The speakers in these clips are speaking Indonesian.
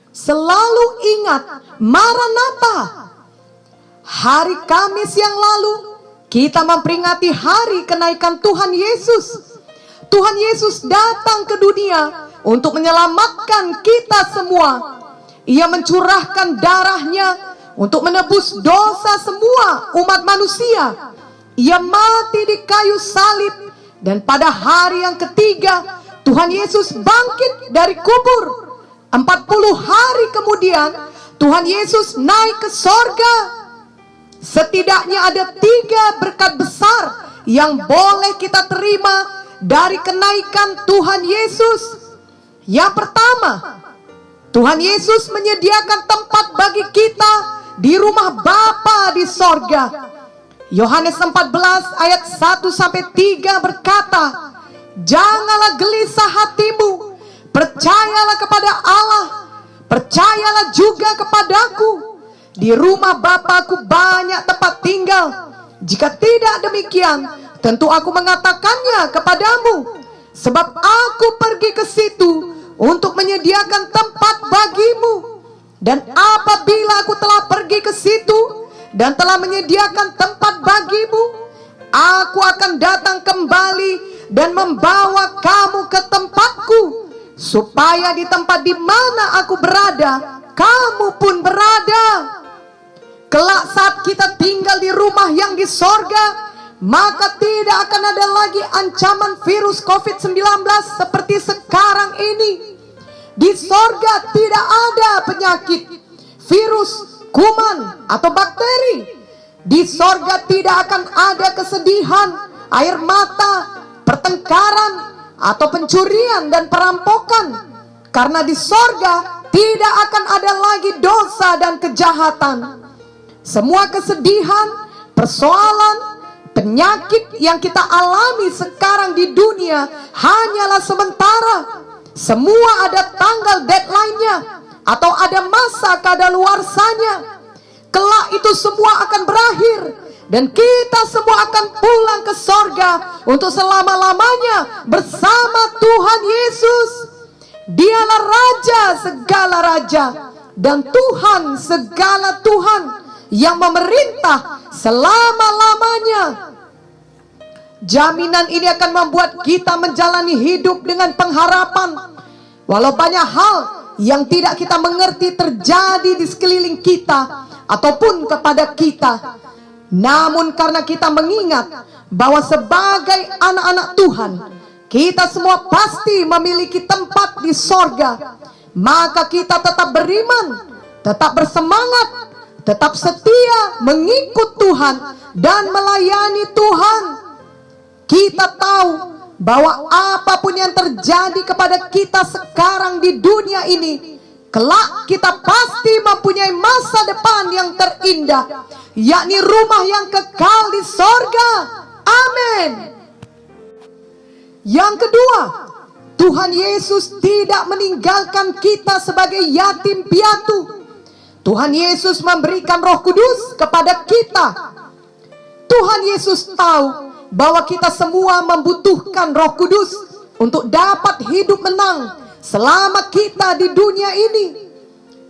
Selalu ingat Maranatha. Hari Kamis yang lalu kita memperingati hari kenaikan Tuhan Yesus. Tuhan Yesus datang ke dunia untuk menyelamatkan kita semua. Ia mencurahkan darahnya untuk menebus dosa semua umat manusia. Ia mati di kayu salib, dan pada hari yang ketiga Tuhan Yesus bangkit dari kubur. 40 hari kemudian Tuhan Yesus naik ke sorga. Setidaknya ada 3 berkat besar yang boleh kita terima dari kenaikan Tuhan Yesus. Yang pertama, Tuhan Yesus menyediakan tempat bagi kita di rumah Bapa di sorga. Yohanes 14 ayat 1-3 berkata, "Janganlah gelisah hatimu, percayalah kepada Allah, percayalah juga kepadaku. Di rumah Bapa-Ku banyak tempat tinggal. Jika tidak demikian, tentu Aku mengatakannya kepadamu. Sebab Aku pergi ke situ untuk menyediakan tempat bagimu. Dan apabila Aku telah pergi ke situ dan telah menyediakan tempat bagimu, Aku akan datang kembali dan membawa kamu ke tempatku, supaya di tempat di mana Aku berada, kamu pun berada." Kelak saat kita tinggal di rumah yang di sorga, maka tidak akan ada lagi ancaman virus COVID-19 seperti sekarang ini. Di sorga tidak ada penyakit, virus, kuman, atau bakteri. Di sorga tidak akan ada kesedihan, air mata, pertengkaran, atau pencurian dan perampokan. Karena di sorga tidak akan ada lagi dosa dan kejahatan. Semua kesedihan, persoalan, penyakit yang kita alami sekarang di dunia hanyalah sementara. Semua ada tanggal deadline-nya atau ada masa kadaluarsanya. Kelak itu semua akan berakhir dan kita semua akan pulang ke sorga untuk selama-lamanya bersama Tuhan Yesus. Dialah Raja segala raja dan Tuhan segala Tuhan yang memerintah selama-lamanya. Jaminan ini akan membuat kita menjalani hidup dengan pengharapan. Walau banyak hal yang tidak kita mengerti terjadi di sekeliling kita ataupun kepada kita, namun karena kita mengingat bahwa sebagai anak-anak Tuhan, kita semua pasti memiliki tempat di sorga, maka kita tetap beriman, tetap bersemangat, tetap setia mengikut Tuhan dan melayani Tuhan. Kita tahu bahwa apapun yang terjadi kepada kita sekarang di dunia ini, kelak kita pasti mempunyai masa depan yang terindah, yakni rumah yang kekal di sorga. Amin. Yang kedua, Tuhan Yesus tidak meninggalkan kita sebagai yatim piatu. Tuhan Yesus memberikan Roh Kudus kepada kita. Tuhan Yesus tahu bahwa kita semua membutuhkan Roh Kudus untuk dapat hidup menang selama kita di dunia ini.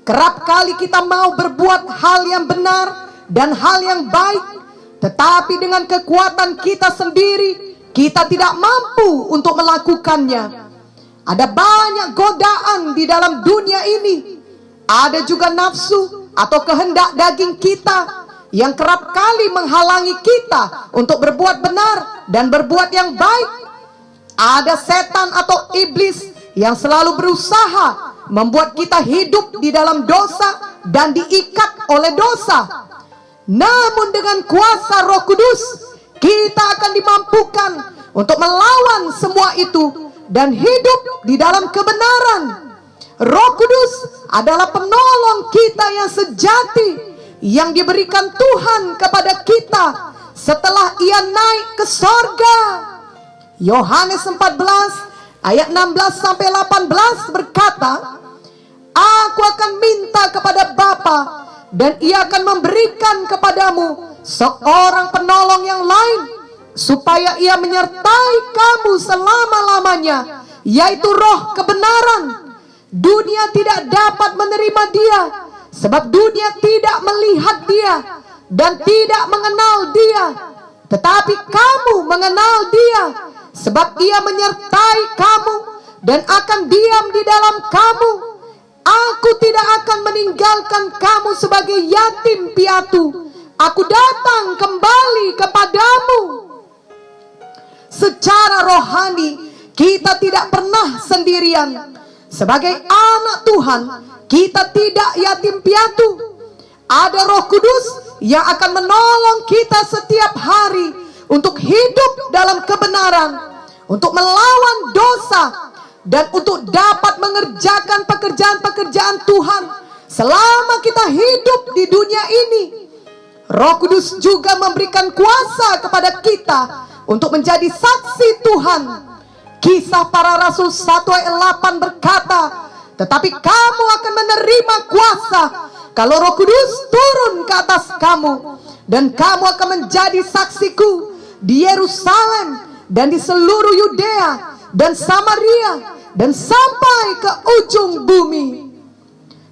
Kerap kali kita mau berbuat hal yang benar dan hal yang baik, tetapi dengan kekuatan kita sendiri, kita tidak mampu untuk melakukannya. Ada banyak godaan di dalam dunia ini. Ada juga nafsu atau kehendak daging kita yang kerap kali menghalangi kita untuk berbuat benar dan berbuat yang baik. Ada setan atau iblis yang selalu berusaha membuat kita hidup di dalam dosa dan diikat oleh dosa. Namun dengan kuasa Roh Kudus, kita akan dimampukan untuk melawan semua itu dan hidup di dalam kebenaran. Roh Kudus adalah penolong kita yang sejati yang diberikan Tuhan kepada kita setelah Ia naik ke sorga. Yohanes 14 ayat 16-18 berkata, "Aku akan minta kepada Bapa dan Ia akan memberikan kepadamu seorang penolong yang lain, supaya Ia menyertai kamu selama-lamanya, yaitu Roh kebenaran. Dunia tidak dapat menerima dia, sebab dunia tidak melihat dia dan tidak mengenal dia. Tetapi kamu mengenal dia, sebab ia menyertai kamu dan akan diam di dalam kamu. Aku tidak akan meninggalkan kamu sebagai yatim piatu. Aku datang kembali kepadamu. Secara rohani, kita tidak pernah sendirian. Sebagai anak Tuhan, kita tidak yatim piatu. Ada Roh Kudus yang akan menolong kita setiap hari untuk hidup dalam kebenaran, untuk melawan dosa, dan untuk dapat mengerjakan pekerjaan-pekerjaan Tuhan selama kita hidup di dunia ini. Roh Kudus juga memberikan kuasa kepada kita untuk menjadi saksi Tuhan. Kisah Para Rasul 1 ayat 8 berkata, tetapi kamu akan menerima kuasa kalau Roh Kudus turun ke atas kamu, dan kamu akan menjadi saksiku di Yerusalem dan di seluruh Yudea dan Samaria dan sampai ke ujung bumi.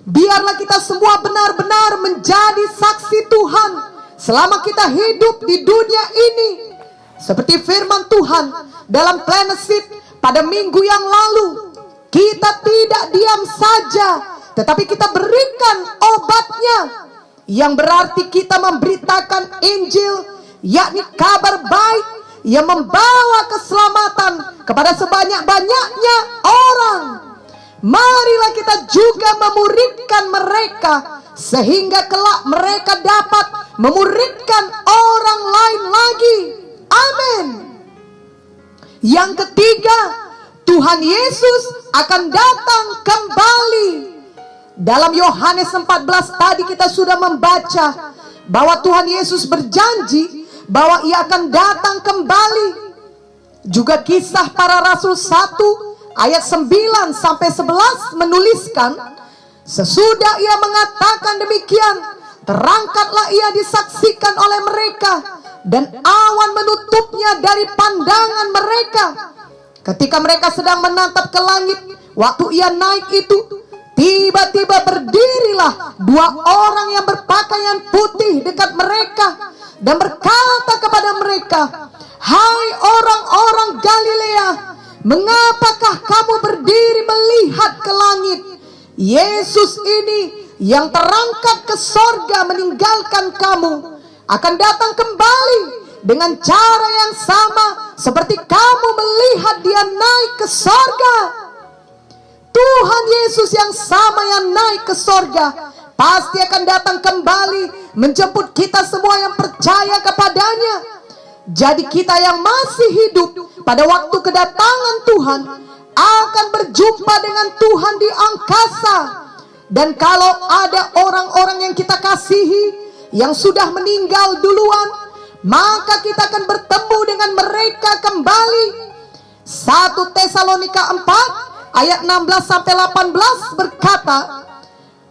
Biarlah kita semua benar-benar menjadi saksi Tuhan selama kita hidup di dunia ini. Seperti firman Tuhan dalam Planet Seed pada minggu yang lalu, kita tidak diam saja, tetapi kita berikan obatnya, yang berarti kita memberitakan Injil, yakni kabar baik yang membawa keselamatan kepada sebanyak-banyaknya orang. Marilah kita juga memuridkan mereka, sehingga kelak mereka dapat memuridkan orang lain lagi. Amin. Yang ketiga, Tuhan Yesus akan datang kembali. Dalam Yohanes 14 tadi kita sudah membaca bahwa Tuhan Yesus berjanji bahwa ia akan datang kembali. Juga Kisah Para Rasul 1 ayat 9 sampai 11 menuliskan, sesudah ia mengatakan demikian, terangkatlah ia disaksikan oleh mereka, dan awan menutupnya dari pandangan mereka. Ketika mereka sedang menatap ke langit, waktu ia naik itu, tiba-tiba berdirilah dua orang yang berpakaian putih dekat mereka dan berkata kepada mereka, hai orang-orang Galilea, mengapakah kamu berdiri melihat ke langit? Yesus ini yang terangkat ke sorga meninggalkan kamu akan datang kembali dengan cara yang sama seperti kamu melihat dia naik ke sorga. Tuhan Yesus yang sama yang naik ke sorga pasti akan datang kembali menjemput kita semua yang percaya kepadanya. Jadi kita yang masih hidup pada waktu kedatangan Tuhan akan berjumpa dengan Tuhan di angkasa. Dan kalau ada orang-orang yang kita kasihi yang sudah meninggal duluan, maka kita akan bertemu dengan mereka kembali. 1 Tesalonika 4 ayat 16 sampai 18 berkata,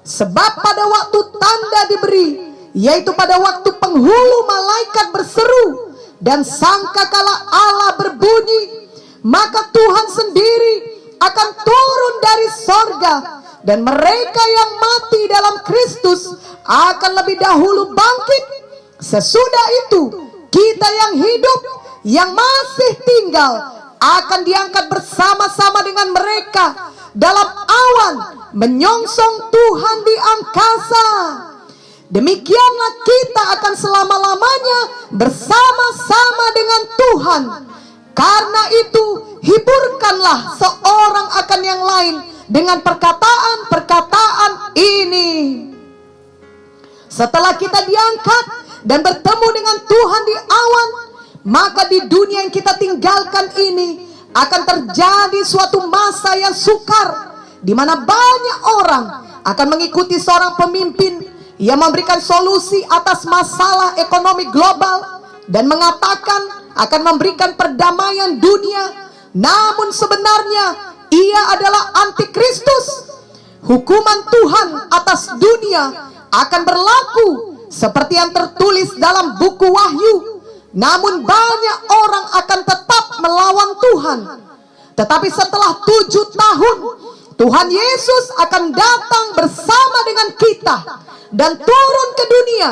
sebab pada waktu tanda diberi, yaitu pada waktu penghulu malaikat berseru dan sangkakala Allah berbunyi, maka Tuhan sendiri akan turun dari sorga, dan mereka yang mati dalam Kristus akan lebih dahulu bangkit. Sesudah itu kita yang hidup, yang masih tinggal, akan diangkat bersama-sama dengan mereka dalam awan menyongsong Tuhan di angkasa. Demikianlah kita akan selama-lamanya bersama-sama dengan Tuhan. Karena itu hiburkanlah seorang akan yang lain dengan perkataan-perkataan ini. Setelah kita diangkat dan bertemu dengan Tuhan di awan, maka di dunia yang kita tinggalkan ini akan terjadi suatu masa yang sukar, di mana banyak orang akan mengikuti seorang pemimpin yang memberikan solusi atas masalah ekonomi global dan mengatakan akan memberikan perdamaian dunia. Namun sebenarnya ia adalah antikristus. Hukuman Tuhan atas dunia akan berlaku seperti yang tertulis dalam buku Wahyu. Namun banyak orang akan tetap melawan Tuhan. Tetapi setelah 7 tahun Tuhan Yesus akan datang bersama dengan kita dan turun ke dunia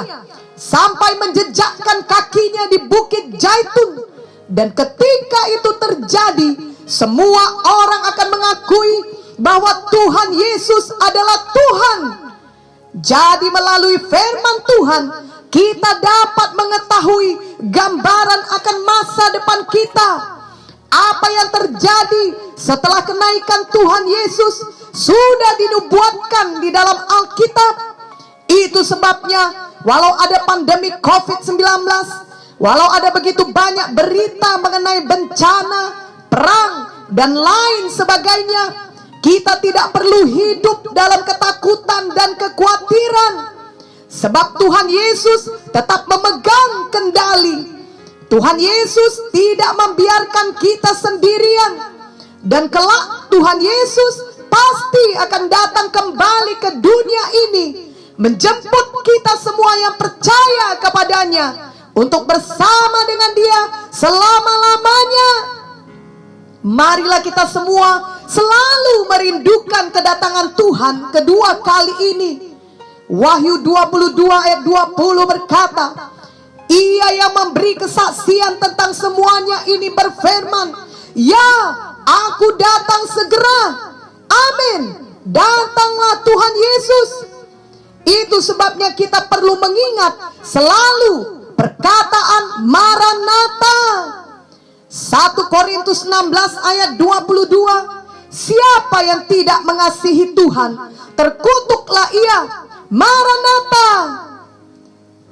sampai menjejakkan kakinya di Bukit Zaitun. Dan ketika itu terjadi, semua orang akan mengakui bahwa Tuhan Yesus adalah Tuhan. Jadi melalui firman Tuhan, kita dapat mengetahui gambaran akan masa depan kita. Apa yang terjadi setelah kenaikan Tuhan Yesus sudah dinubuatkan di dalam Alkitab. Itu sebabnya walau ada pandemi COVID-19, walau ada begitu banyak berita mengenai bencana, perang, dan lain sebagainya, kita tidak perlu hidup dalam ketakutan dan kekhawatiran. Sebab Tuhan Yesus tetap memegang kendali. Tuhan Yesus tidak membiarkan kita sendirian. Dan kelak Tuhan Yesus pasti akan datang kembali ke dunia ini, menjemput kita semua yang percaya kepadanya untuk bersama dengan Dia selama-lamanya. Marilah kita semua selalu merindukan kedatangan Tuhan kedua kali ini. Wahyu 22 ayat 20 berkata, Ia yang memberi kesaksian tentang semuanya ini berfirman, "Ya, aku datang segera." Amin. Datanglah Tuhan Yesus. Itu sebabnya kita perlu mengingat selalu perkataan Maranatha. 1 Korintus 16 ayat 22, siapa yang tidak mengasihi Tuhan, terkutuklah ia. Maranatha.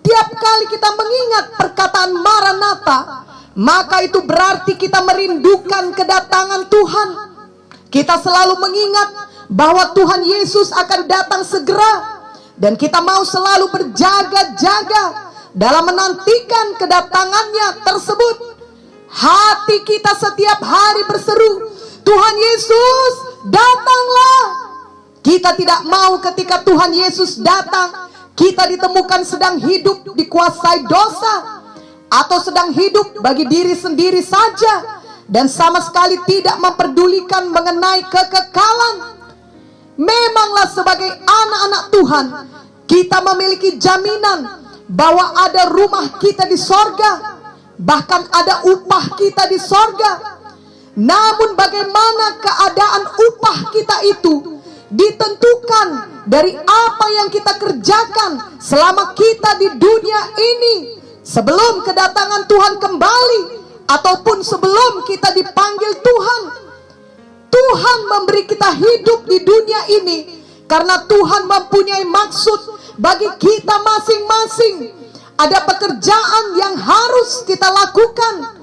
Tiap kali kita mengingat perkataan Maranatha, maka itu berarti kita merindukan kedatangan Tuhan. Kita selalu mengingat bahwa Tuhan Yesus akan datang segera, dan kita mau selalu berjaga-jaga dalam menantikan kedatangannya tersebut. Hati kita setiap hari berseru, Tuhan Yesus, datanglah. Kita tidak mau ketika Tuhan Yesus datang, kita ditemukan sedang hidup dikuasai dosa, atau sedang hidup bagi diri sendiri saja, dan sama sekali tidak memperdulikan mengenai kekekalan. Memanglah sebagai anak-anak Tuhan, kita memiliki jaminan bahwa ada rumah kita di sorga, bahkan ada upah kita di sorga. Namun bagaimana keadaan upah kita itu ditentukan dari apa yang kita kerjakan selama kita di dunia ini, sebelum kedatangan Tuhan kembali, ataupun sebelum kita dipanggil Tuhan. Tuhan memberi kita hidup di dunia ini karena Tuhan mempunyai maksud bagi kita masing-masing. Ada pekerjaan yang harus kita lakukan.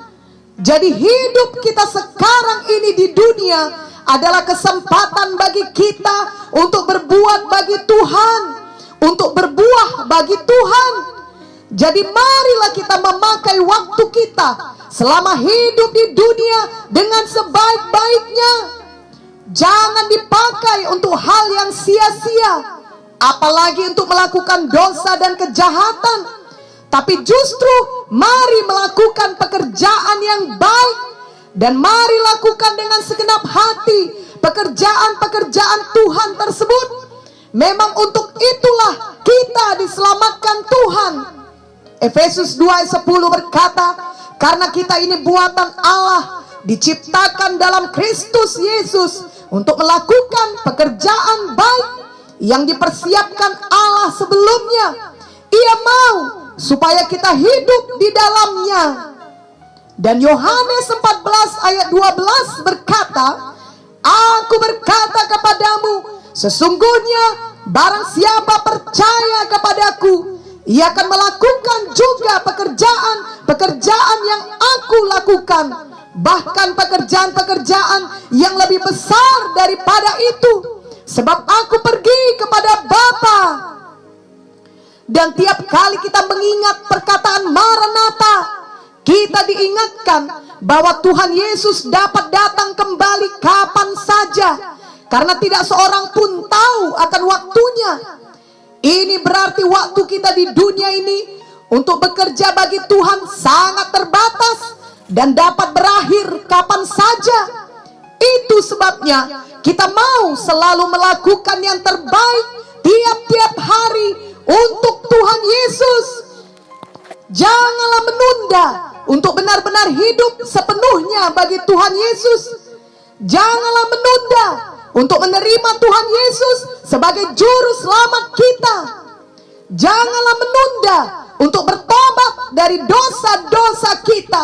Jadi hidup kita sekarang ini di dunia adalah kesempatan bagi kita untuk berbuat bagi Tuhan, untuk berbuah bagi Tuhan. Jadi marilah kita memakai waktu kita selama hidup di dunia dengan sebaik-baiknya. Jangan dipakai untuk hal yang sia-sia, apalagi untuk melakukan dosa dan kejahatan. Tapi justru mari melakukan pekerjaan yang baik, dan mari lakukan dengan segenap hati pekerjaan-pekerjaan Tuhan tersebut. Memang untuk itulah kita diselamatkan Tuhan. Efesus 2 ayat 10 berkata, karena kita ini buatan Allah, diciptakan dalam Kristus Yesus untuk melakukan pekerjaan baik yang dipersiapkan Allah sebelumnya. Ia mau supaya kita hidup di dalamnya. Dan Yohanes 14 ayat 12 berkata, Aku berkata kepadamu, sesungguhnya barang siapa percaya kepadaku, ia akan melakukan juga pekerjaan yang aku lakukan, bahkan pekerjaan-pekerjaan yang lebih besar daripada itu, sebab aku pergi kepada Bapa. Dan tiap kali kita mengingat perkataan Maranatha, kita diingatkan bahwa Tuhan Yesus dapat datang kembali kapan saja, karena tidak seorang pun tahu akan waktunya. Ini berarti waktu kita di dunia ini untuk bekerja bagi Tuhan sangat terbatas dan dapat berakhir kapan saja. Itu sebabnya kita mau selalu melakukan yang terbaik tiap-tiap hari untuk Tuhan Yesus. Janganlah menunda untuk benar-benar hidup sepenuhnya bagi Tuhan Yesus. Janganlah menunda untuk menerima Tuhan Yesus sebagai juru selamat kita. Janganlah menunda untuk bertobat dari dosa-dosa kita.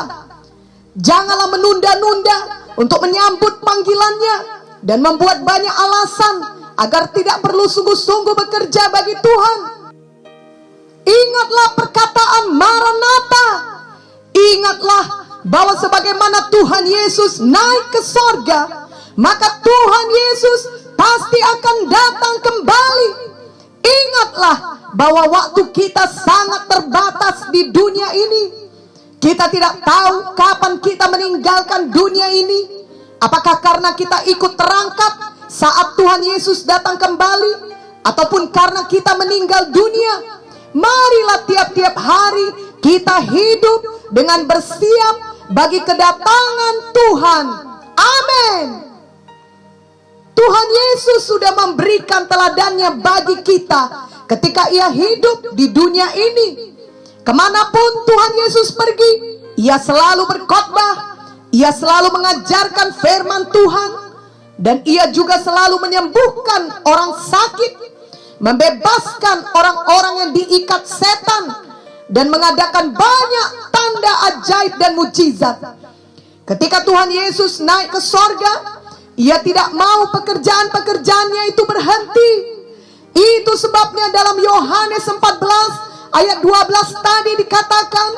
Janganlah menunda-nunda untuk menyambut panggilannya dan membuat banyak alasan agar tidak perlu sungguh-sungguh bekerja bagi Tuhan. Ingatlah perkataan Maranatha. Ingatlah bahwa sebagaimana Tuhan Yesus naik ke sorga, maka Tuhan Yesus pasti akan datang kembali. Ingatlah bahwa waktu kita sangat terbatas di dunia ini. Kita tidak tahu kapan kita meninggalkan dunia ini. Apakah karena kita ikut terangkat saat Tuhan Yesus datang kembali, ataupun karena kita meninggal dunia? Marilah tiap-tiap hari kita hidup dengan bersiap bagi kedatangan Tuhan. Amin. Tuhan Yesus sudah memberikan teladannya bagi kita ketika ia hidup di dunia ini. Kemanapun Tuhan Yesus pergi, ia selalu berkhotbah, ia selalu mengajarkan firman Tuhan, dan ia juga selalu menyembuhkan orang sakit, membebaskan orang-orang yang diikat setan, dan mengadakan banyak tanda ajaib dan mujizat. Ketika Tuhan Yesus naik ke sorga, ia tidak mau pekerjaan-pekerjaannya itu berhenti. Itu sebabnya dalam Yohanes 14 ayat 12 tadi dikatakan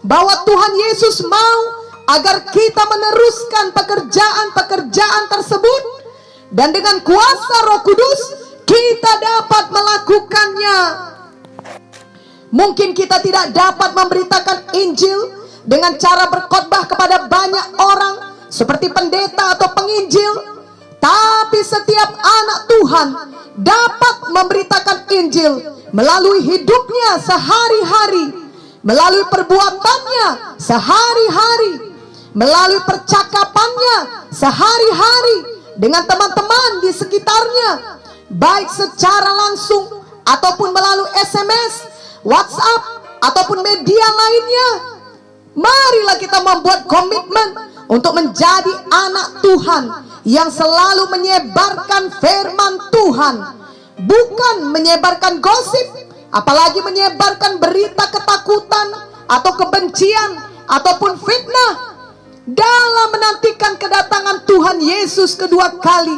bahwa Tuhan Yesus mau agar kita meneruskan pekerjaan-pekerjaan tersebut, dan dengan kuasa Roh Kudus kita dapat melakukannya. Mungkin kita tidak dapat memberitakan Injil dengan cara berkhotbah kepada banyak orang seperti pendeta atau penginjil, tapi setiap anak Tuhan dapat memberitakan Injil melalui hidupnya sehari-hari, melalui perbuatannya sehari-hari, melalui percakapannya sehari-hari dengan teman-teman di sekitarnya, baik secara langsung ataupun melalui SMS, WhatsApp, ataupun media lainnya. Marilah kita membuat komitmen untuk menjadi anak Tuhan yang selalu menyebarkan firman Tuhan, bukan menyebarkan gosip, apalagi menyebarkan berita ketakutan atau kebencian ataupun fitnah. Dalam menantikan kedatangan Tuhan Yesus kedua kali,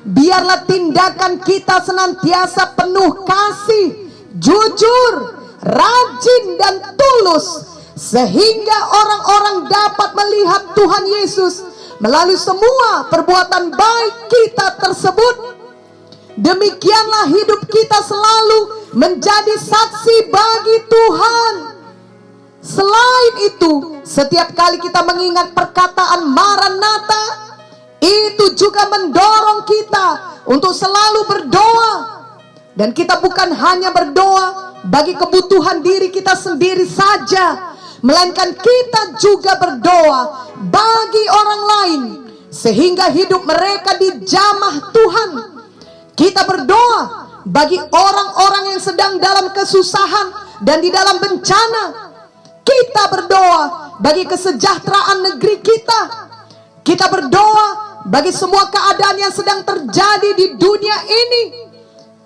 biarlah tindakan kita senantiasa penuh kasih, jujur, rajin, dan tulus, sehingga orang-orang dapat melihat Tuhan Yesus melalui semua perbuatan baik kita tersebut. Demikianlah hidup kita selalu menjadi saksi bagi Tuhan. Selain itu, setiap kali kita mengingat perkataan Maranatha, itu juga mendorong kita untuk selalu berdoa. Dan kita bukan hanya berdoa bagi kebutuhan diri kita sendiri saja, melainkan kita juga berdoa bagi orang lain, sehingga hidup mereka dijamah Tuhan. Kita berdoa bagi orang-orang yang sedang dalam kesusahan dan di dalam bencana. Kita berdoa bagi kesejahteraan negeri kita. Kita berdoa bagi semua keadaan yang sedang terjadi di dunia ini.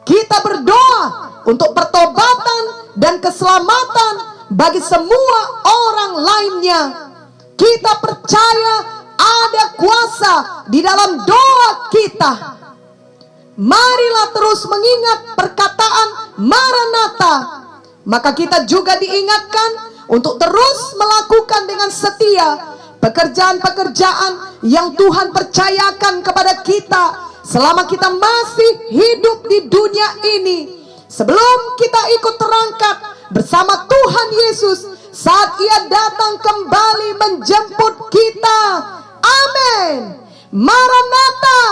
Kita berdoa untuk pertobatan dan keselamatan bagi semua orang lainnya. Kita percaya ada kuasa di dalam doa kita. Marilah terus mengingat perkataan Maranatha. Maka kita juga diingatkan untuk terus melakukan dengan setia pekerjaan-pekerjaan yang Tuhan percayakan kepada kita selama kita masih hidup di dunia ini, sebelum kita ikut terangkat bersama Tuhan Yesus saat ia datang kembali menjemput kita. Amin. Maranatha.